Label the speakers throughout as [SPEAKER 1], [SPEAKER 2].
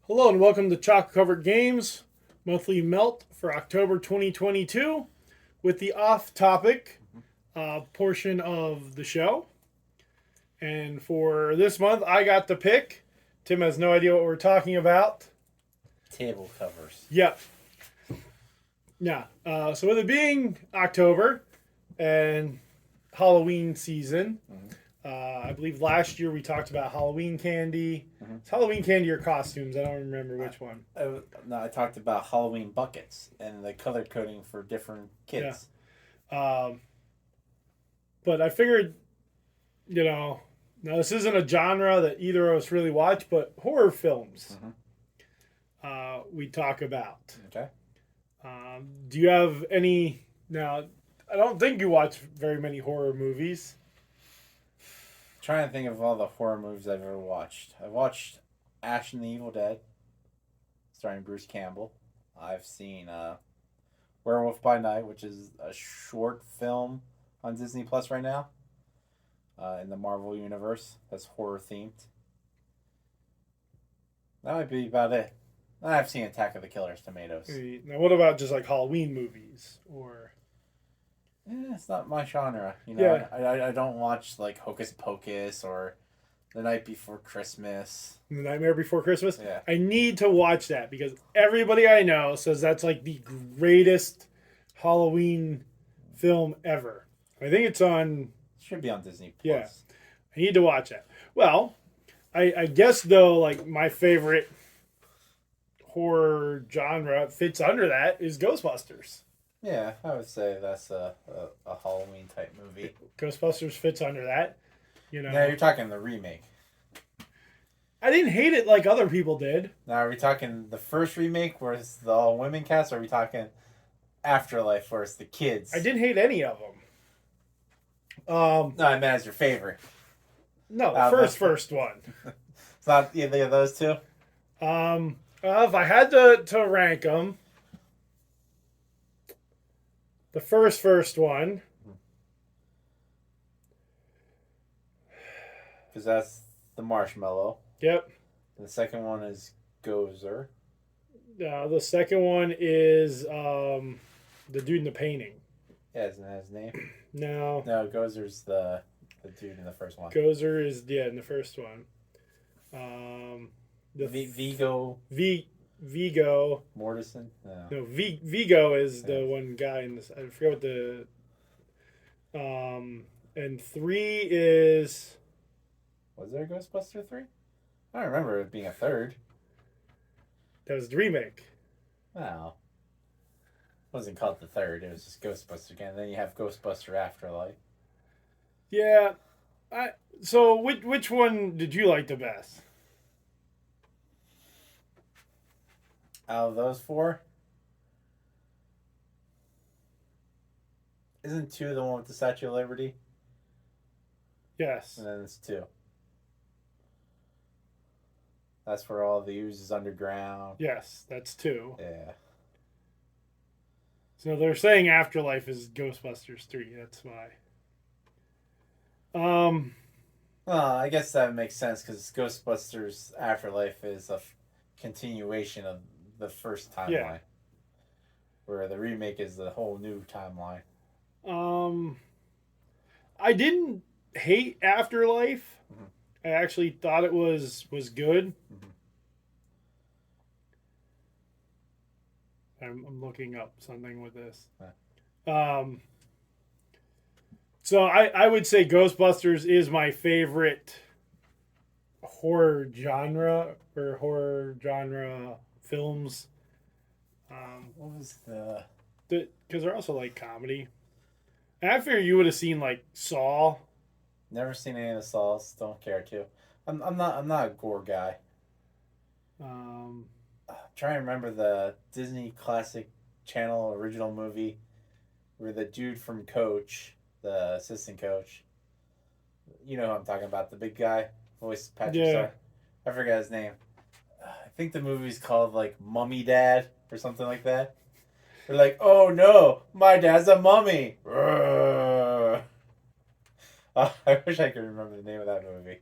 [SPEAKER 1] Hello and welcome to Chalk Covered Games monthly melt for October 2022 with the off topic portion of the show. And for this month, I got the pick. Tim has no idea what we're talking about.
[SPEAKER 2] Table covers.
[SPEAKER 1] Yep. Yeah. So with it being October and Halloween season, I believe last year we talked about Halloween candy. It's Halloween candy or costumes. I don't remember which one.
[SPEAKER 2] I talked about Halloween buckets and the color coding for different kids.
[SPEAKER 1] Yeah. But I figured, now this isn't a genre that either of us really watch, but horror films we talk about.
[SPEAKER 2] Okay.
[SPEAKER 1] Do you have any? Now, I don't think you watch very many horror movies.
[SPEAKER 2] Trying to think of all the horror movies I've ever watched. I've watched Ash and the Evil Dead, starring Bruce Campbell. I've seen Werewolf by Night, which is a short film on Disney Plus right now. In the Marvel universe, that's horror themed. That might be about it. I've seen Attack of the Killer Tomatoes.
[SPEAKER 1] Now, what about just like Halloween movies or?
[SPEAKER 2] It's not my genre.
[SPEAKER 1] Yeah.
[SPEAKER 2] I don't watch like Hocus Pocus or The Night Before Christmas.
[SPEAKER 1] The Nightmare Before Christmas?
[SPEAKER 2] Yeah.
[SPEAKER 1] I need to watch that because everybody I know says that's like the greatest Halloween film ever. I think it's on.
[SPEAKER 2] Should be on Disney Plus.
[SPEAKER 1] Yeah. I need to watch that. Well, I guess though, like my favorite horror genre fits under that is Ghostbusters.
[SPEAKER 2] Yeah, I would say that's a Halloween type movie.
[SPEAKER 1] Ghostbusters fits under that.
[SPEAKER 2] Now you're talking the remake.
[SPEAKER 1] I didn't hate it like other people did.
[SPEAKER 2] Now are we talking the first remake where it's the all women cast, or are we talking Afterlife where it's the kids?
[SPEAKER 1] I didn't hate any of them.
[SPEAKER 2] No, I meant as your favorite.
[SPEAKER 1] No, the first one.
[SPEAKER 2] It's not either of those two?
[SPEAKER 1] If I had to rank them, the first one.
[SPEAKER 2] Because that's the marshmallow.
[SPEAKER 1] Yep.
[SPEAKER 2] And the second one is Gozer.
[SPEAKER 1] The second one is the dude in the painting.
[SPEAKER 2] Yeah, isn't that his name?
[SPEAKER 1] No.
[SPEAKER 2] No, Gozer's the dude in the first one.
[SPEAKER 1] Gozer is in the first one.
[SPEAKER 2] Vigo.
[SPEAKER 1] Vigo.
[SPEAKER 2] Mortensen?
[SPEAKER 1] No, Vigo is the one guy in this. I forget what the. And 3 is.
[SPEAKER 2] Was there a Ghostbuster 3? I don't remember it being a third.
[SPEAKER 1] That was the remake.
[SPEAKER 2] Oh. It wasn't called the third. It was just Ghostbuster again. Then you have Ghostbuster Afterlife.
[SPEAKER 1] Yeah. So which one did you like the best?
[SPEAKER 2] Out of those 4? Isn't 2 the one with the Statue of Liberty?
[SPEAKER 1] Yes.
[SPEAKER 2] And then it's 2. That's where all the ooze is underground.
[SPEAKER 1] Yes, that's 2.
[SPEAKER 2] Yeah.
[SPEAKER 1] So they're saying Afterlife is Ghostbusters 3. That's why.
[SPEAKER 2] I guess that makes sense because Ghostbusters Afterlife is a continuation of the first timeline.
[SPEAKER 1] Yeah.
[SPEAKER 2] Where the remake is the whole new timeline.
[SPEAKER 1] I didn't hate Afterlife. I actually thought it was good. I'm looking up something with this. So I would say Ghostbusters is my favorite horror genre films.
[SPEAKER 2] What was the...
[SPEAKER 1] Because they're also like comedy. And I figure you would have seen like Saw.
[SPEAKER 2] Never seen any of the Saws. Don't care to. I'm not a gore guy. Trying to remember the Disney Classic Channel original movie where the dude from Coach, the assistant coach, you know who I'm talking about, the big guy, voice Patrick Star. I forgot his name. I think the movie's called like Mummy Dad or something like that. They're like, oh no, my dad's a mummy. I wish I could remember the name of that movie.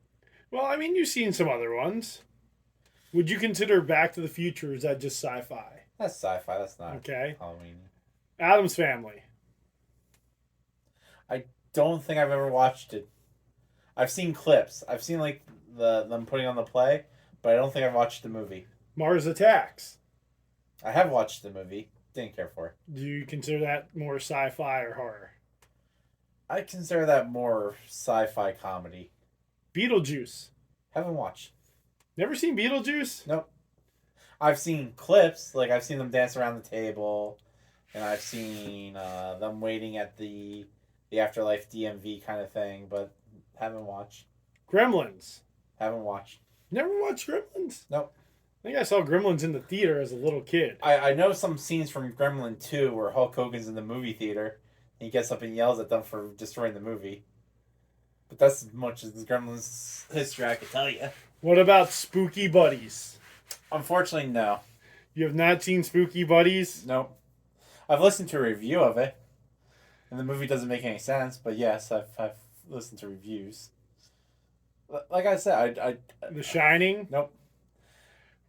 [SPEAKER 1] Well, I mean, you've seen some other ones. Would you consider Back to the Future? Or is that just sci-fi?
[SPEAKER 2] That's sci-fi. That's not
[SPEAKER 1] Okay.
[SPEAKER 2] Halloween.
[SPEAKER 1] Adam's Family.
[SPEAKER 2] I don't think I've ever watched it. I've seen clips. I've seen like them putting on the play, but I don't think I've watched the movie.
[SPEAKER 1] Mars Attacks.
[SPEAKER 2] I have watched the movie. Didn't care for it.
[SPEAKER 1] Do you consider that more sci-fi or horror?
[SPEAKER 2] I consider that more sci-fi comedy.
[SPEAKER 1] Beetlejuice.
[SPEAKER 2] Haven't watched.
[SPEAKER 1] Never seen Beetlejuice?
[SPEAKER 2] Nope. I've seen clips. Like I've seen them dance around the table, and I've seen them waiting at the afterlife DMV kind of thing, but haven't watched.
[SPEAKER 1] Gremlins.
[SPEAKER 2] Haven't watched.
[SPEAKER 1] Never watched Gremlins?
[SPEAKER 2] Nope.
[SPEAKER 1] I think I saw Gremlins in the theater as a little kid.
[SPEAKER 2] I know some scenes from Gremlin 2 where Hulk Hogan's in the movie theater. And he gets up and yells at them for destroying the movie. But that's as much as the Gremlins history I could tell you.
[SPEAKER 1] What about Spooky Buddies?
[SPEAKER 2] Unfortunately, no.
[SPEAKER 1] You have not seen Spooky Buddies?
[SPEAKER 2] Nope. I've listened to a review of it. And the movie doesn't make any sense, but yes, I've listened to reviews. Like I said, I
[SPEAKER 1] The Shining?
[SPEAKER 2] nope.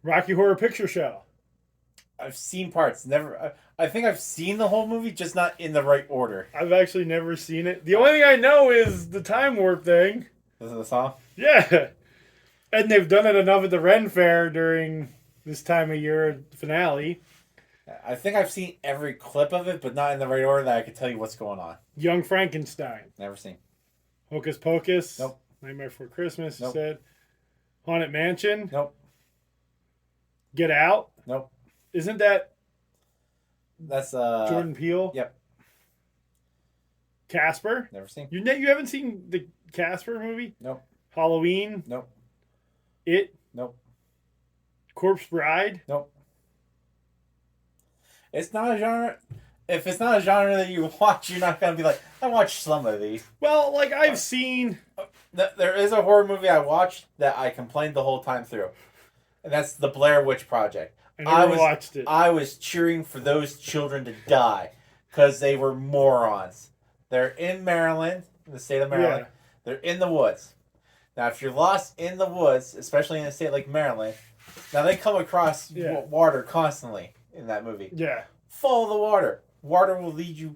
[SPEAKER 1] Rocky Horror Picture Show?
[SPEAKER 2] I've seen parts. Never. I think I've seen the whole movie, just not in the right order.
[SPEAKER 1] I've actually never seen it. The only thing I know is the Time Warp thing.
[SPEAKER 2] This is the song?
[SPEAKER 1] Yeah. And they've done it enough at the Ren Fair during this time of year finale.
[SPEAKER 2] I think I've seen every clip of it, but not in the right order that I could tell you what's going on.
[SPEAKER 1] Young Frankenstein.
[SPEAKER 2] Never seen.
[SPEAKER 1] Hocus Pocus.
[SPEAKER 2] Nope.
[SPEAKER 1] Nightmare Before Christmas, you
[SPEAKER 2] Nope.
[SPEAKER 1] said. Haunted Mansion.
[SPEAKER 2] Nope.
[SPEAKER 1] Get Out.
[SPEAKER 2] Nope.
[SPEAKER 1] Isn't that
[SPEAKER 2] That's
[SPEAKER 1] Jordan Peele?
[SPEAKER 2] Yep.
[SPEAKER 1] Casper.
[SPEAKER 2] Never seen.
[SPEAKER 1] You haven't seen the Casper movie?
[SPEAKER 2] Nope.
[SPEAKER 1] Halloween.
[SPEAKER 2] Nope.
[SPEAKER 1] It.
[SPEAKER 2] Nope.
[SPEAKER 1] Corpse Bride.
[SPEAKER 2] Nope. It's not a genre. If it's not a genre that you watch, you're not gonna be like, I watched some of these.
[SPEAKER 1] Well, like I've seen.
[SPEAKER 2] There is a horror movie I watched that I complained the whole time through, and that's the Blair Witch Project.
[SPEAKER 1] I never watched it.
[SPEAKER 2] I was cheering for those children to die because they were morons. They're in Maryland, in the state of Maryland.
[SPEAKER 1] Yeah.
[SPEAKER 2] They're in the woods. Now, if you're lost in the woods, especially in a state like Maryland, now they come across water constantly in that movie.
[SPEAKER 1] Yeah.
[SPEAKER 2] Follow the water. Water will lead you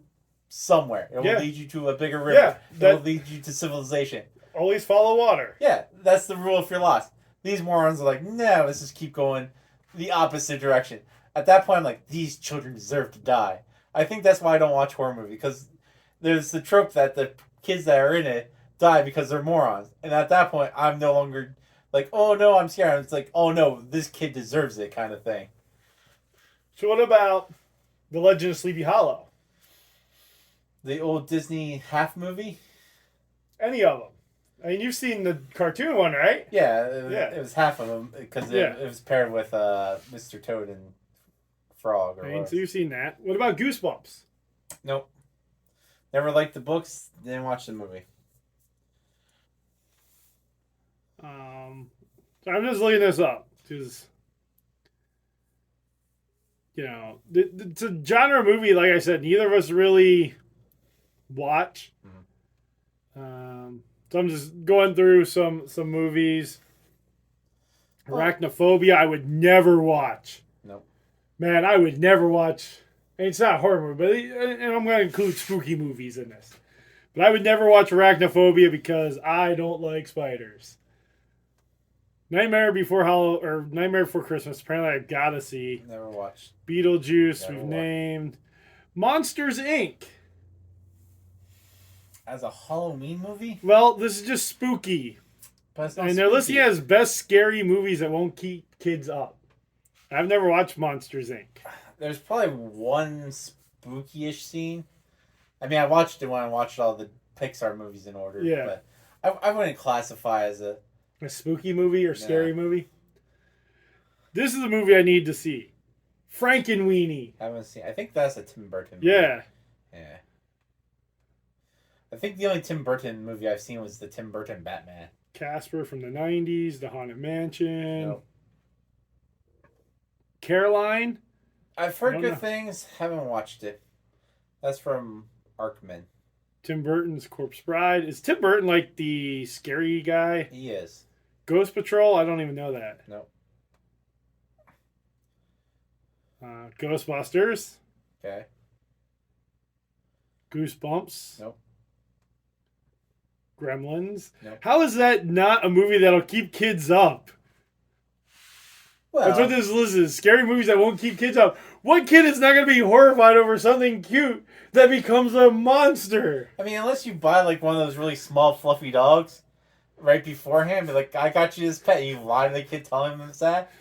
[SPEAKER 2] somewhere. It will lead you to a bigger river.
[SPEAKER 1] Yeah,
[SPEAKER 2] It will lead you to civilization.
[SPEAKER 1] Always follow water.
[SPEAKER 2] Yeah, that's the rule if you're lost. These morons are like, no, let's just keep going the opposite direction. At that point, I'm like, these children deserve to die. I think that's why I don't watch horror movies, because there's the trope that the kids that are in it die because they're morons. And at that point, I'm no longer like, oh no, I'm scared. It's like, oh no, this kid deserves it kind of thing.
[SPEAKER 1] So what about The Legend of Sleepy Hollow?
[SPEAKER 2] The old Disney half movie?
[SPEAKER 1] Any of them? I mean, you've seen the cartoon one, right?
[SPEAKER 2] Yeah,
[SPEAKER 1] Yeah.
[SPEAKER 2] it was half of them because it was paired with Mr. Toad and Frog. Or
[SPEAKER 1] I mean, so you've seen that. What about Goosebumps?
[SPEAKER 2] Nope. Never liked the books. Didn't watch the movie.
[SPEAKER 1] So I'm just looking this up because, you know, it's a genre movie. Like I said, neither of us really watch. So I'm just going through some movies. Arachnophobia, I would never watch.
[SPEAKER 2] Nope.
[SPEAKER 1] Man, I would never watch. And it's not a horror movie, but and I'm going to include spooky movies in this. But I would never watch Arachnophobia because I don't like spiders. Nightmare Before Christmas. Apparently, I gotta see.
[SPEAKER 2] Never watched.
[SPEAKER 1] Beetlejuice.
[SPEAKER 2] Never
[SPEAKER 1] We've
[SPEAKER 2] watched.
[SPEAKER 1] named Monsters Inc.
[SPEAKER 2] As a Halloween movie?
[SPEAKER 1] Well, this is just spooky.
[SPEAKER 2] But it's not
[SPEAKER 1] And they're
[SPEAKER 2] spooky.
[SPEAKER 1] listing it as best scary movies that won't keep kids up. I've never watched Monsters Inc.
[SPEAKER 2] There's probably one spooky-ish scene. I mean, I watched it when I watched all the Pixar movies in order.
[SPEAKER 1] Yeah.
[SPEAKER 2] But I wouldn't classify as a...
[SPEAKER 1] A spooky movie or scary movie. This is a movie I need to see. Frankenweenie.
[SPEAKER 2] Haven't seen... I think that's a Tim Burton movie.
[SPEAKER 1] Yeah.
[SPEAKER 2] Yeah. I think the only Tim Burton movie I've seen was the Tim Burton Batman.
[SPEAKER 1] Casper from the 90s. The Haunted Mansion.
[SPEAKER 2] Nope.
[SPEAKER 1] Caroline.
[SPEAKER 2] I've heard
[SPEAKER 1] I don't
[SPEAKER 2] good
[SPEAKER 1] know.
[SPEAKER 2] things. Haven't watched it. That's from Arkman.
[SPEAKER 1] Tim Burton's Corpse Bride. Is Tim Burton like the scary guy?
[SPEAKER 2] He is.
[SPEAKER 1] Ghost Patrol? I don't even know that.
[SPEAKER 2] Nope.
[SPEAKER 1] Ghostbusters.
[SPEAKER 2] Okay.
[SPEAKER 1] Goosebumps.
[SPEAKER 2] Nope.
[SPEAKER 1] Gremlins.
[SPEAKER 2] Nope.
[SPEAKER 1] How is that not a movie that'll keep kids up? That's what
[SPEAKER 2] Well,
[SPEAKER 1] this list is. Scary movies that won't keep kids up. What kid is not going to be horrified over something cute that becomes a monster?
[SPEAKER 2] I mean, unless you buy like one of those really small, fluffy dogs right beforehand, be like, I got you this pet. You lie to the kid telling him it's that.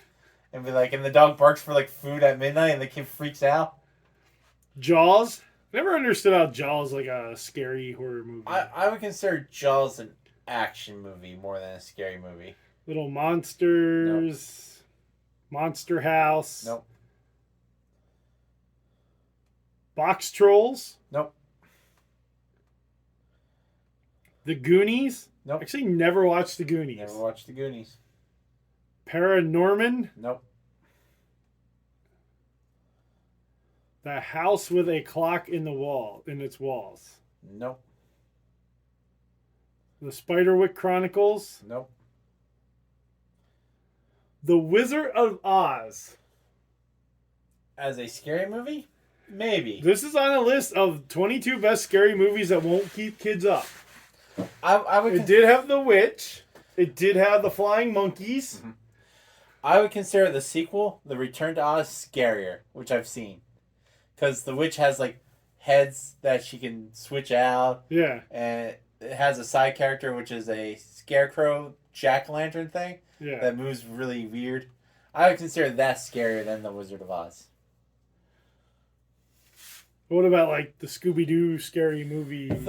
[SPEAKER 2] And be like, and the dog barks for like food at midnight and the kid freaks out.
[SPEAKER 1] Jaws. Never understood how Jaws is like a scary horror movie.
[SPEAKER 2] I would consider Jaws an action movie more than a scary movie.
[SPEAKER 1] Little Monsters. Nope. Monster House.
[SPEAKER 2] Nope.
[SPEAKER 1] Box Trolls.
[SPEAKER 2] Nope.
[SPEAKER 1] The Goonies.
[SPEAKER 2] Nope.
[SPEAKER 1] Actually, never watched The Goonies.
[SPEAKER 2] Never watched The Goonies.
[SPEAKER 1] Paranorman.
[SPEAKER 2] Nope.
[SPEAKER 1] The House with a Clock in its walls.
[SPEAKER 2] Nope.
[SPEAKER 1] The Spiderwick Chronicles.
[SPEAKER 2] Nope.
[SPEAKER 1] The Wizard of Oz.
[SPEAKER 2] As a scary movie? Maybe.
[SPEAKER 1] This is on a list of 22 best scary movies that won't keep kids up. It did have The Witch. It did have The Flying Monkeys.
[SPEAKER 2] Mm-hmm. I would consider the sequel, The Return to Oz, scarier, which I've seen. Because The Witch has, like, heads that she can switch out.
[SPEAKER 1] Yeah.
[SPEAKER 2] And it has a side character, which is a scarecrow jack-o'-lantern thing.
[SPEAKER 1] Yeah.
[SPEAKER 2] That moves really weird. I would consider that scarier than The Wizard of Oz.
[SPEAKER 1] What about, like, the Scooby-Doo scary movies?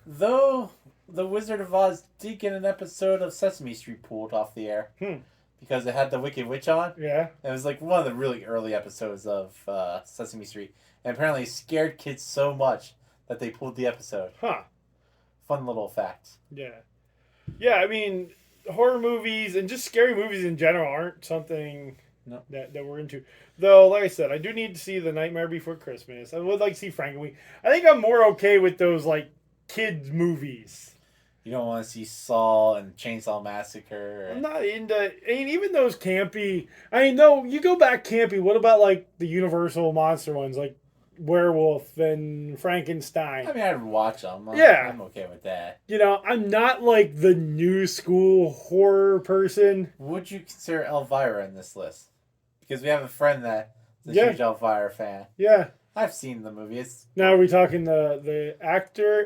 [SPEAKER 2] Though The Wizard of Oz did get an episode of Sesame Street pulled off the air. Because it had the Wicked Witch on.
[SPEAKER 1] Yeah.
[SPEAKER 2] It was like one of the really early episodes of Sesame Street. And apparently it scared kids so much that they pulled the episode.
[SPEAKER 1] Huh.
[SPEAKER 2] Fun little fact.
[SPEAKER 1] Yeah. Yeah, I mean, horror movies and just scary movies in general aren't something that we're into. Though, like I said, I do need to see The Nightmare Before Christmas. I would like to see Frankenweenie. I think I'm more okay with those, like, kids movies.
[SPEAKER 2] You don't want to see Saw and Chainsaw Massacre.
[SPEAKER 1] I'm not into... I mean, even those campy... I mean, no, you go back campy. What about, like, the Universal monster ones? Like, Werewolf and Frankenstein.
[SPEAKER 2] I mean, I'd watch them. I'm okay with that.
[SPEAKER 1] You know, I'm not, like, the new school horror person.
[SPEAKER 2] Would you consider Elvira in this list? Because we have a friend that's a huge Elvira fan.
[SPEAKER 1] Yeah.
[SPEAKER 2] I've seen the movie.
[SPEAKER 1] Now, are we talking the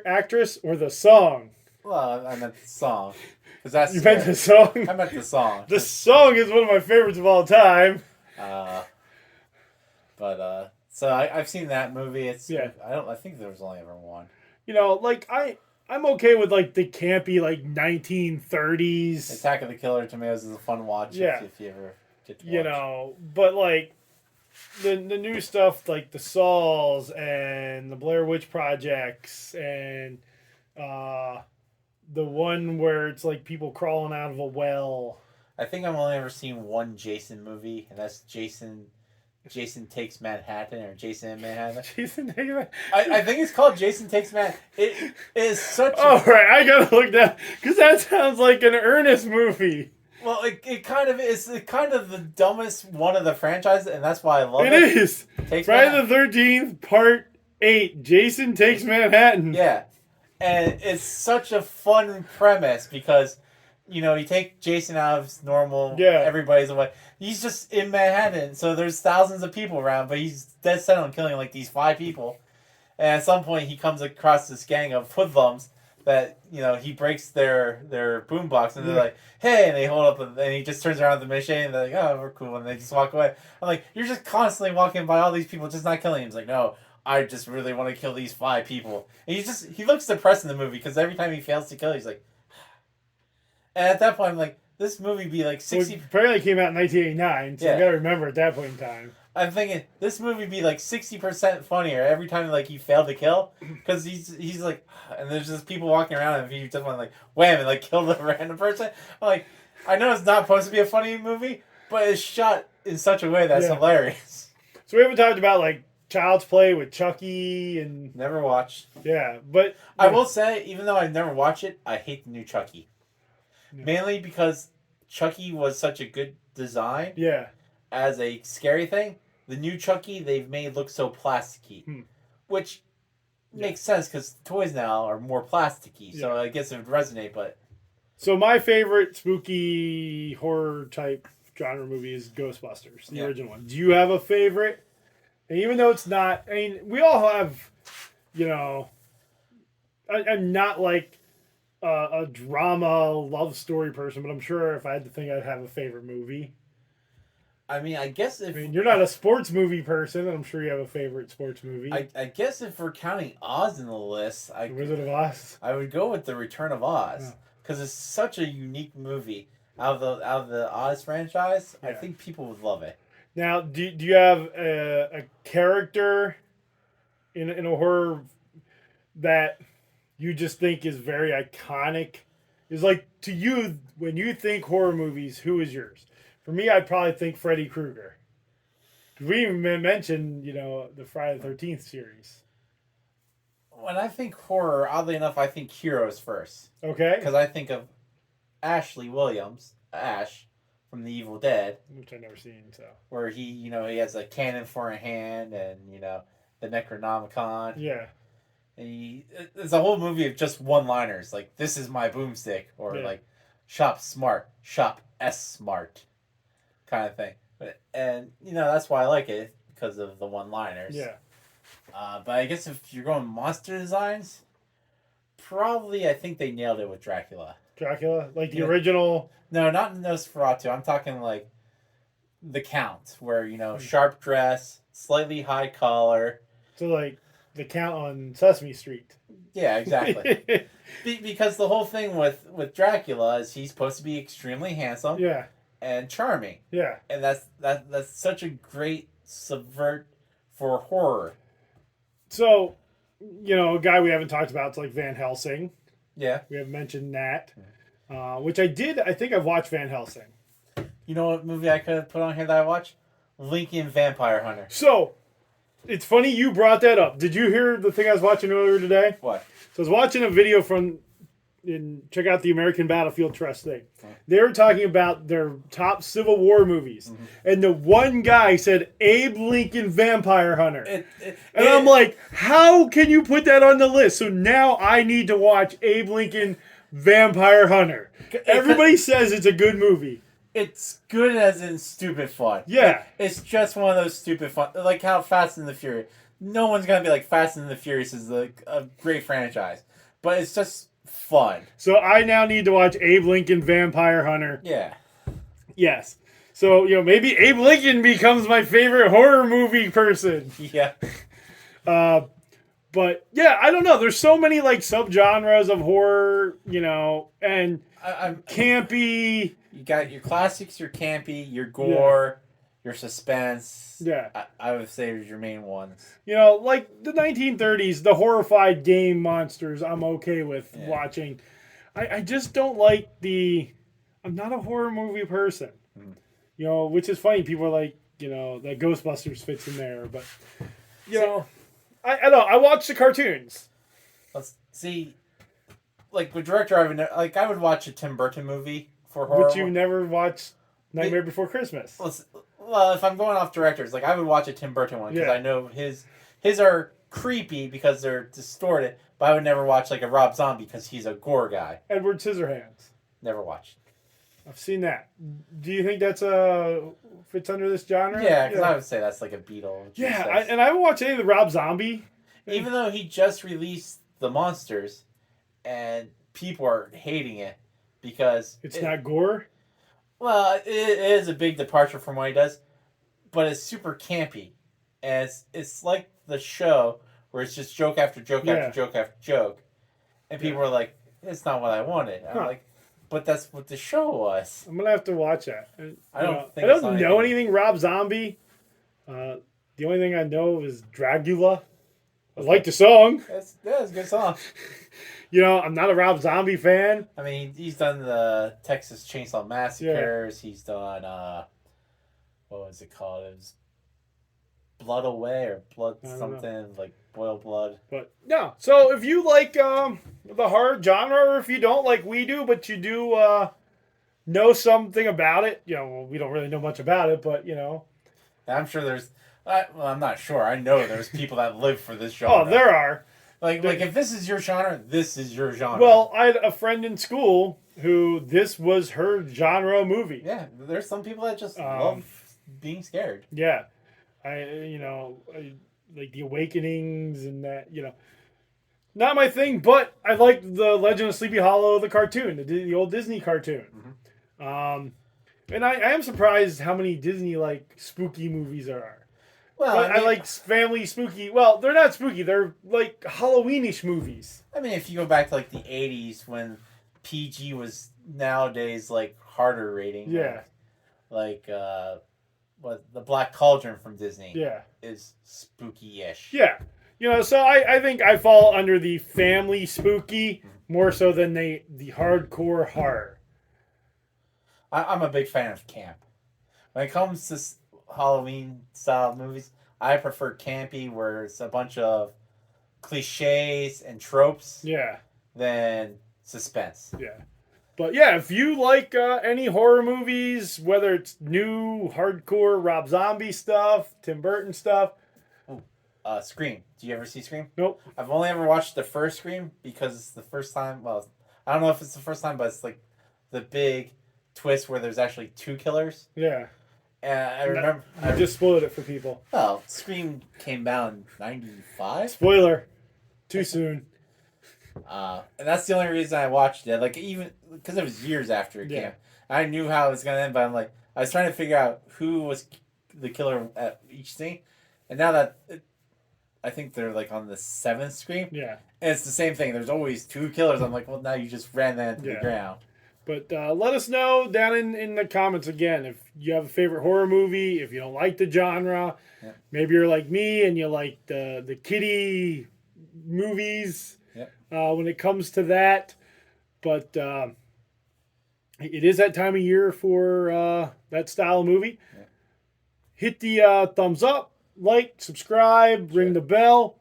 [SPEAKER 1] actress, or the song?
[SPEAKER 2] Well, I meant the song. Cause that's
[SPEAKER 1] you meant the song?
[SPEAKER 2] I meant the song.
[SPEAKER 1] The song is one of my favorites of all time.
[SPEAKER 2] So I've seen that movie. I think there was only ever one.
[SPEAKER 1] You know, like I'm okay with like the campy like 1930s.
[SPEAKER 2] Attack of the Killer Tomatoes is a fun watch.
[SPEAKER 1] Yeah.
[SPEAKER 2] If you ever get to watch.
[SPEAKER 1] You know, but like the new stuff like the Saws and the Blair Witch Projects and the one where it's like people crawling out of a well.
[SPEAKER 2] I think I've only ever seen one Jason movie, and that's Jason Takes Manhattan, or Jason in Manhattan.
[SPEAKER 1] Jason Takes Manhattan.
[SPEAKER 2] I think it's called Jason Takes Manhattan. It is such.
[SPEAKER 1] Oh right, I gotta look that because that sounds like an Ernest movie.
[SPEAKER 2] Well, it kind of is. It's kind of the dumbest one of the franchises, and that's why I love it.
[SPEAKER 1] It is. Friday the 13th, Part 8. Jason Takes Manhattan.
[SPEAKER 2] Yeah, and it's such a fun premise because, you know, you take Jason out of his normal.
[SPEAKER 1] Yeah.
[SPEAKER 2] Everybody's away. He's just in Manhattan, so there's thousands of people around, but he's dead set on killing like these 5 people. And at some point, he comes across this gang of hoodlums that, you know, he breaks their boombox, and they're like, hey, and they hold up, and he just turns around the machine, and they're like, oh, we're cool, and they just walk away. I'm like, you're just constantly walking by all these people, just not killing him. He's like, no, I just really want to kill these 5 people. And he looks depressed in the movie, because every time he fails to kill, he's like, and at that point, I'm like, this movie be like 60...
[SPEAKER 1] Well, apparently it came out in 1989, so you gotta remember at that point in time.
[SPEAKER 2] I'm thinking, this movie be like 60% funnier every time like he failed to kill, because he's like, and there's just people walking around, and if you just want to like, wham, and like kill the random person, I'm like, I know it's not supposed to be a funny movie, but it's shot in such a way that's hilarious.
[SPEAKER 1] So we haven't talked about like Child's Play with Chucky and...
[SPEAKER 2] Never watched.
[SPEAKER 1] Yeah, but...
[SPEAKER 2] I will say, even though I've never watched it, I hate the new Chucky. Yeah. Mainly because Chucky was such a good design.
[SPEAKER 1] Yeah.
[SPEAKER 2] As a scary thing, the new Chucky they've made look so plasticky, which makes sense because toys now are more plasticky. So I guess it would resonate. But
[SPEAKER 1] so my favorite spooky horror type genre movie is Ghostbusters, the original one. Do you have a favorite? And even though it's not, I mean, we all have, you know, I'm not like a drama love story person, but I'm sure if I had to think, I'd have a favorite movie.
[SPEAKER 2] I mean, I guess if
[SPEAKER 1] you're not a sports movie person, and I'm sure you have a favorite sports movie.
[SPEAKER 2] I guess if we're counting Oz in the list,
[SPEAKER 1] Wizard of Oz.
[SPEAKER 2] I would go with The Return of Oz because it's such a unique movie out of the Oz franchise. I think people would love it.
[SPEAKER 1] Now, do you have a character in a horror that you just think is very iconic? Is like, to you, when you think horror movies, who is yours? For me, I'd probably think Freddy Krueger. We even mentioned, the Friday the 13th series.
[SPEAKER 2] When I think horror, oddly enough, I think heroes first.
[SPEAKER 1] Okay.
[SPEAKER 2] Because I think of Ashley Williams, Ash, from The Evil Dead.
[SPEAKER 1] Which I've never seen, so.
[SPEAKER 2] Where he has a cannon for a hand and, the Necronomicon.
[SPEAKER 1] Yeah.
[SPEAKER 2] And it's a whole movie of just one-liners. Like, this is my boomstick. Or, like, shop smart. Shop S-smart. Kind of thing. And that's why I like it. Because of the one-liners.
[SPEAKER 1] Yeah.
[SPEAKER 2] But I guess if you're going monster designs, probably I think they nailed it with Dracula.
[SPEAKER 1] Dracula? Like the original?
[SPEAKER 2] No, not Nosferatu. I'm talking like The Count, where, sharp dress, slightly high collar.
[SPEAKER 1] So like The Count on Sesame Street.
[SPEAKER 2] Yeah, exactly. Because the whole thing with Dracula is he's supposed to be extremely handsome.
[SPEAKER 1] Yeah.
[SPEAKER 2] And charming.
[SPEAKER 1] Yeah.
[SPEAKER 2] And that's such a great subvert for horror.
[SPEAKER 1] So, a guy we haven't talked about is like Van Helsing.
[SPEAKER 2] Yeah.
[SPEAKER 1] We have mentioned that. Which I think I've watched Van Helsing.
[SPEAKER 2] You know what movie I could have put on here that I watched? Lincoln Vampire Hunter.
[SPEAKER 1] So, it's funny you brought that up. Did you hear the thing I was watching earlier today?
[SPEAKER 2] What?
[SPEAKER 1] So I was watching a video check out the American Battlefield Trust thing. They were talking about their top Civil War movies. Mm-hmm. And the one guy said Abe Lincoln Vampire Hunter. I'm like, how can you put that on the list? So now I need to watch Abe Lincoln Vampire Hunter. Everybody says it's a good movie.
[SPEAKER 2] It's good as in stupid fun.
[SPEAKER 1] Yeah.
[SPEAKER 2] It's just one of those stupid fun. Like how Fast and the Furious. No one's going to be like Fast and the Furious is a great franchise. But it's just fun.
[SPEAKER 1] So I now need to watch Abe Lincoln Vampire Hunter.
[SPEAKER 2] Yeah.
[SPEAKER 1] Yes. So, maybe Abe Lincoln becomes my favorite horror movie person.
[SPEAKER 2] Yeah.
[SPEAKER 1] But yeah, I don't know. There's so many like subgenres of horror, and I'm campy.
[SPEAKER 2] You got your classics, your campy, your gore, your suspense.
[SPEAKER 1] Yeah.
[SPEAKER 2] I would say are your main ones.
[SPEAKER 1] Like the 1930s, the horrified game monsters, I'm okay with watching. I just don't like I'm not a horror movie person. Which is funny. People are like, that Ghostbusters fits in there. But, I don't know. I watch the cartoons.
[SPEAKER 2] Let's see. Like, with director, I would watch a Tim Burton movie for horror.
[SPEAKER 1] Which you never watched Nightmare Before Christmas.
[SPEAKER 2] Well, if I'm going off directors, I would watch a Tim Burton one because I know his are creepy because they're distorted, but I would never watch like a Rob Zombie because he's a gore guy.
[SPEAKER 1] Edward Scissorhands.
[SPEAKER 2] Never watched.
[SPEAKER 1] I've seen that. Do you think that's fits under this genre?
[SPEAKER 2] Yeah, because I would say that's like a Beetle.
[SPEAKER 1] Yeah, and I haven't watched any of the Rob Zombie.
[SPEAKER 2] Even though he just released The Monsters, and people are hating it because
[SPEAKER 1] it's not gore.
[SPEAKER 2] Well, it is a big departure from what he does, but it's super campy, and it's like the show where it's just joke after joke after joke after joke, and people are like, "It's not what I wanted." I'm like, "But that's what the show was."
[SPEAKER 1] I'm gonna have to watch that.
[SPEAKER 2] I don't
[SPEAKER 1] know anything Rob Zombie. The only thing I know is Dragula. I like the song.
[SPEAKER 2] That's a good song.
[SPEAKER 1] I'm not a Rob Zombie fan.
[SPEAKER 2] I mean, he's done the Texas Chainsaw Massacres. Yeah. He's done, what was it called? It was Blood Away or Blood something, like Boil Blood.
[SPEAKER 1] But, no. So, if you like the horror genre, or if you don't like we do, but you do know something about it, we don't really know much about it, but,
[SPEAKER 2] I'm sure there's. Well, I'm not sure. I know there's people that live for this genre.
[SPEAKER 1] Oh, there are.
[SPEAKER 2] Like if this is your genre, this is your genre.
[SPEAKER 1] Well, I had a friend in school who this was her genre movie.
[SPEAKER 2] Yeah, there's some people that just love being scared.
[SPEAKER 1] Yeah, I like the Awakenings and that, not my thing, but I liked the Legend of Sleepy Hollow, the cartoon, the old Disney cartoon. And I am surprised how many Disney like spooky movies there are.
[SPEAKER 2] Well,
[SPEAKER 1] But I like family spooky. Well, they're not spooky. They're like Halloweenish movies.
[SPEAKER 2] I mean, if you go back to like the '80s when PG was nowadays like harder rating.
[SPEAKER 1] Yeah.
[SPEAKER 2] Like what the Black Cauldron from Disney.
[SPEAKER 1] Yeah.
[SPEAKER 2] Is spooky-ish.
[SPEAKER 1] Yeah. So I think I fall under the family spooky more so than the hardcore horror.
[SPEAKER 2] I'm a big fan of camp. When it comes to Halloween style movies, I prefer campy, where it's a bunch of cliches and tropes,
[SPEAKER 1] Yeah.
[SPEAKER 2] than suspense.
[SPEAKER 1] Yeah. But yeah, if you like any horror movies, whether it's new, hardcore Rob Zombie stuff, Tim Burton stuff.
[SPEAKER 2] Scream. Do you ever see Scream?
[SPEAKER 1] Nope.
[SPEAKER 2] I've only ever watched the first Scream because it's the first time. Well, I don't know if it's the first time, but it's like the big twist where there's actually two killers.
[SPEAKER 1] Yeah.
[SPEAKER 2] And I remember.
[SPEAKER 1] I just spoiled it for people.
[SPEAKER 2] Well, Scream came out in '95.
[SPEAKER 1] Spoiler. Too soon.
[SPEAKER 2] And that's the only reason I watched it. Like, even because it was years after it came. I knew how it was gonna end, but I was trying to figure out who was the killer at each scene. And now that I think they're like on the 7th Scream.
[SPEAKER 1] Yeah.
[SPEAKER 2] And it's the same thing. There's always two killers. I'm like, well, now you just ran that into the ground.
[SPEAKER 1] But let us know down in the comments again if you have a favorite horror movie, if you don't like the genre.
[SPEAKER 2] Yeah.
[SPEAKER 1] Maybe you're like me and you like the kiddie movies when it comes to that. But it is that time of year for that style of movie.
[SPEAKER 2] Yeah.
[SPEAKER 1] Hit the thumbs up, like, subscribe, ring the bell.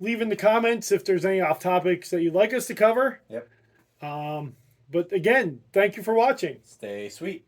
[SPEAKER 1] Leave in the comments if there's any off topics that you'd like us to cover.
[SPEAKER 2] Yep.
[SPEAKER 1] But again, thank you for watching.
[SPEAKER 2] Stay sweet.